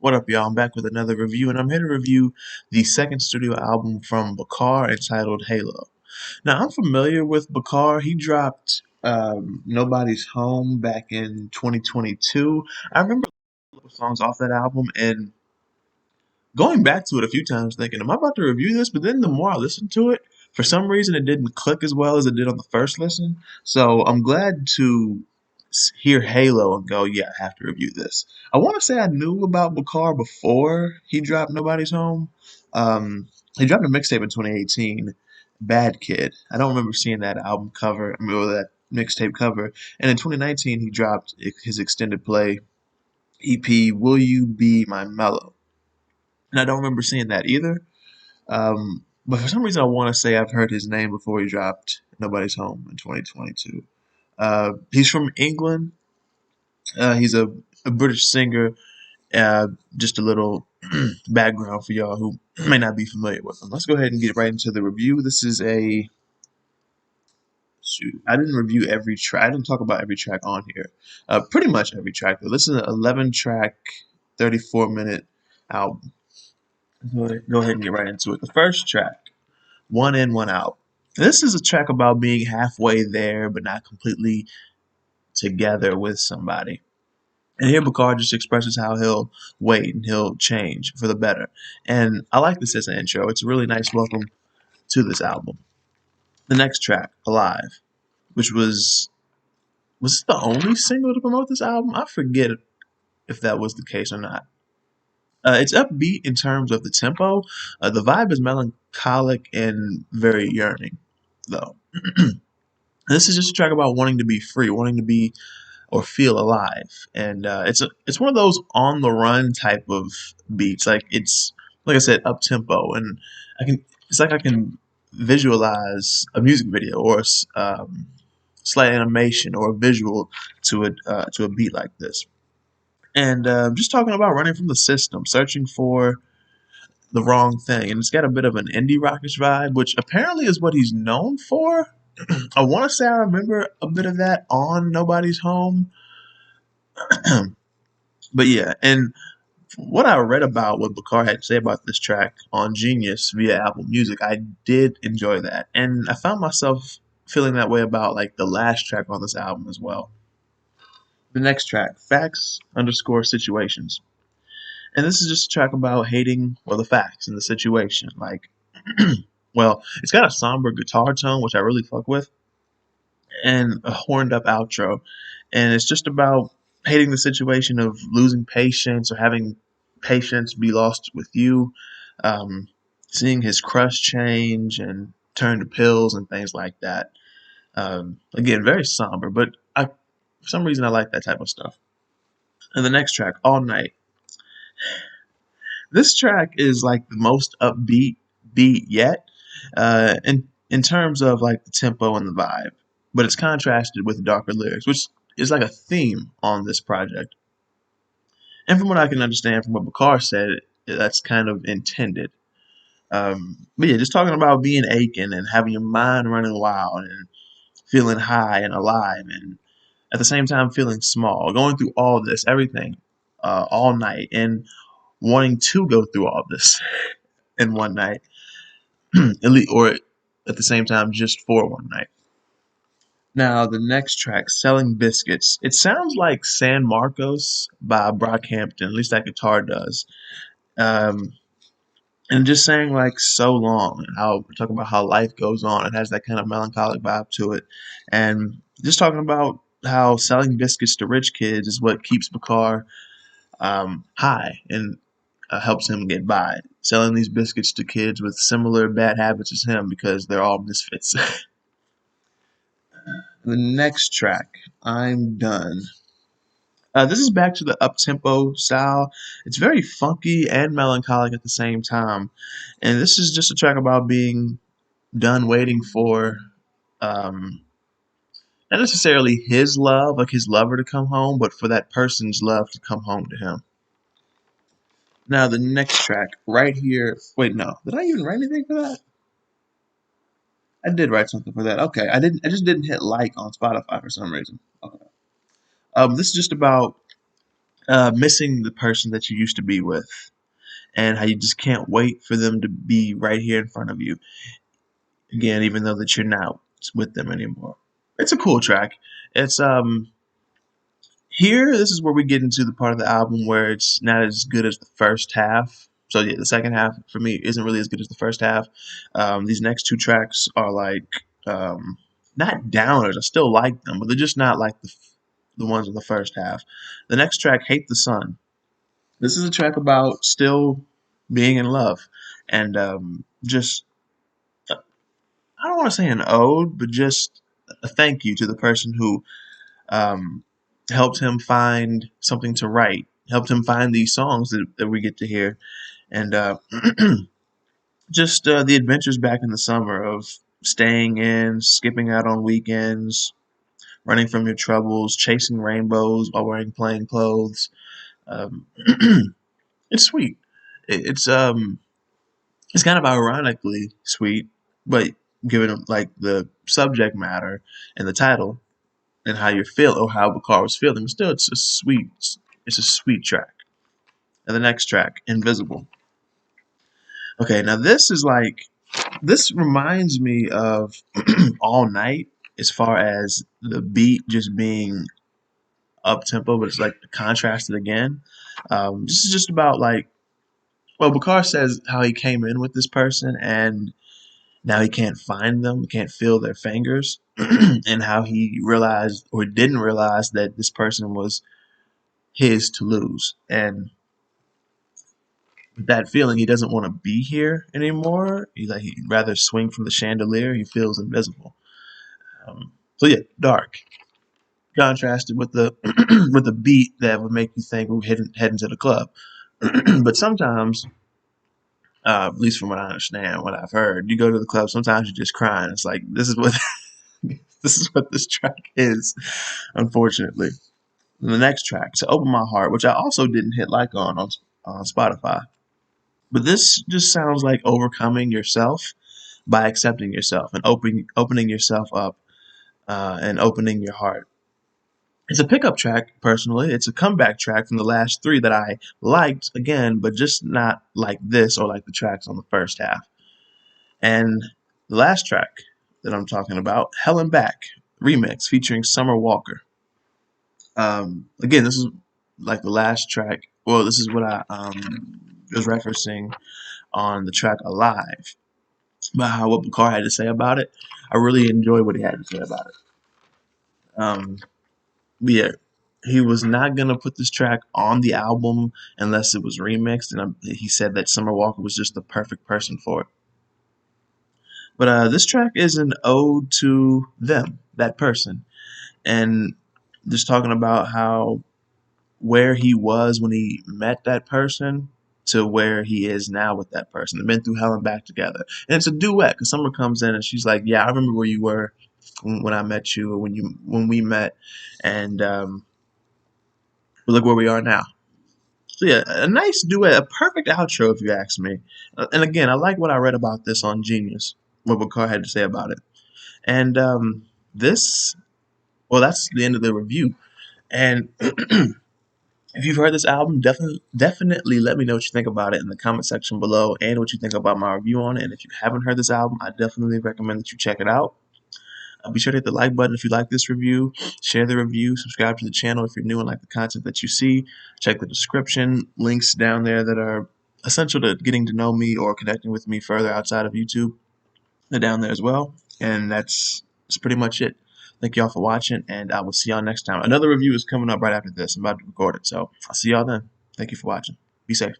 What up, y'all? I'm back with another review, and I'm here to review the second studio album from Bakar entitled Halo. Now, I'm familiar with Bakar. He dropped Nobody's Home back in 2022. I remember a couple songs off that album, and going back to it a few times thinking, am I about to review this? But then the more I listened to it, for some reason it didn't click as well as it did on the first listen. So I'm glad to hear Halo and go, yeah, I have to review this. I want to say I knew about Bakar before he dropped Nobody's Home. He dropped a mixtape in 2018, Bad Kid. I don't remember seeing that album cover, or that mixtape cover. And in 2019, he dropped his extended play EP, Will You Be My Mellow? And I don't remember seeing that either. But for some reason, I want to say I've heard his name before he dropped Nobody's Home in 2022. He's from England. He's a British singer. Uh, just a little background for y'all who may not be familiar with him. Let's go ahead and get right into the review. This is a shoot. I didn't review every track. I didn't talk about every track on here. Pretty much every track. Though. This is an 11-track, 34-minute album. Go ahead and get right into it. The first track. One in, one out. This is a track about being halfway there, but not completely together with somebody. And here Bakar just expresses how he'll wait and he'll change for the better. And I like this as an intro. It's a really nice welcome to this album. The next track, Alive, which was it the only single to promote this album? I forget if that was the case or not. It's upbeat in terms of the tempo. The vibe is melancholic and very yearning, though. This is just a track about wanting to be free, wanting to be or feel alive, and it's one of those on the run type of beats. Like I said, up tempo, and I can visualize a music video or slight animation or a visual to a beat like this. And just talking about running from the system, searching for the wrong thing, and it's got a bit of an indie rockish vibe, which apparently is what he's known for. I want to say I remember a bit of that on Nobody's Home. But yeah, and what I read about what Bakar had to say about this track on Genius via Apple Music, I did enjoy that. And I found myself feeling that way about like the last track on this album as well. The next track, Facts underscore Situations. And this is just a track about hating, well, the facts and the situation. Like, well, it's got a somber guitar tone, which I really fuck with, and a horned up outro. And it's just about hating the situation of losing patience or having patience be lost with you, um, seeing his crush change and turn to pills and things like that. Again, very somber, but for some reason I like that type of stuff. And the next track, All Night. This track is like the most upbeat beat yet, in terms of like the tempo and the vibe, but it's contrasted with darker lyrics, which is like a theme on this project. And from what I can understand from what Bakar said, that's kind of intended. But yeah, just talking about being aching and having your mind running wild and feeling high and alive, and at the same time feeling small, going through all this, everything, all night, and wanting to go through all this in one night, or at the same time just for one night. Now, the next track, Selling Biscuits. It sounds like San Marcos by Brockhampton, at least that guitar does. Um, and just saying like so long, and how talking about how life goes on. It has that kind of melancholic vibe to it. And just talking about how selling biscuits to rich kids is what keeps Bakar high and helps him get by. Selling these biscuits to kids with similar bad habits as him because they're all misfits. The next track, I'm Done. This is back to the up-tempo style. It's very funky and melancholic at the same time. And this is just a track about being done waiting for um, not necessarily his love, like his lover to come home, but for that person's love to come home to him. Now, the next track, right here. Wait, no. Did I even write anything for that? I did write something for that. Okay, I didn't. I just didn't hit like on Spotify for some reason. Okay. This is just about missing the person that you used to be with, and how you just can't wait for them to be right here in front of you again, even though that you're not with them anymore. It's a cool track. It's Here, this is where we get into the part of the album where it's not as good as the first half. So yeah, the second half for me isn't really as good as the first half. These next two tracks are like not downers. I still like them, but they're just not like the ones in the first half. The next track, "Hate the Sun." This is a track about still being in love, and just I don't want to say an ode, but just a thank you to the person who um, helped him find something to write, helped him find these songs that we get to hear, and just the adventures back in the summer of staying in, skipping out on weekends, running from your troubles, chasing rainbows while wearing plain clothes. Um, it's sweet. It's kind of ironically sweet, but given like the subject matter and the title and how you feel or how Bakar was feeling, still it's a sweet track. And the next track, "Invisible." Okay, now this reminds me of All Night as far as the beat just being up tempo, but it's like contrasted again. This is just about like, well, Bakar says how he came in with this person and now he can't find them, can't feel their fingers, and how he realized or didn't realize that this person was his to lose. And with that feeling, he doesn't want to be here anymore. He'd rather swing from the chandelier. He feels invisible. So yeah, dark. Contrasted with the with the beat that would make you think we're heading to the club. But sometimes, at least from what I understand, what I've heard, you go to the club. Sometimes you're just crying. It's like this is what this is what this track is, unfortunately. And the next track, "To Open My Heart," which I also didn't hit like on Spotify. But this just sounds like overcoming yourself by accepting yourself and opening yourself up and opening your heart. It's a pickup track, personally. It's a comeback track from the last three that I liked, again, but just not like this or like the tracks on the first half. And the last track that I'm talking about, "Hell and Back" remix featuring Summer Walker. Again, this is like the last track. Well, this is what I was referencing on the track "Alive," about how what Bakar had to say about it. I really enjoyed what he had to say about it. Um, but yeah, he was not gonna put this track on the album unless it was remixed, and he said that Summer Walker was just the perfect person for it. But this track is an ode to them, that person, and just talking about how where he was when he met that person to where he is now with that person. They've been through hell and back together. And it's a duet because Summer comes in and she's like, "Yeah, I remember where you were when I met you or when we met, and look where we are now." So yeah, a nice duet, a perfect outro if you ask me. And again, I like what I read about this on Genius, what Bakar had to say about it. And this, well, that's the end of the review. And if you've heard this album, definitely let me know what you think about it in the comment section below and what you think about my review on it. And if you haven't heard this album, I definitely recommend that you check it out. Be sure to hit the like button if you like this review, share the review, subscribe to the channel if you're new and like the content that you see. Check the description, links down there that are essential to getting to know me or connecting with me further outside of YouTube. They're down there as well. And that's pretty much it. Thank y'all for watching, and I will see y'all next time. Another review is coming up right after this. I'm about to record it, so I'll see y'all then. Thank you for watching. Be safe.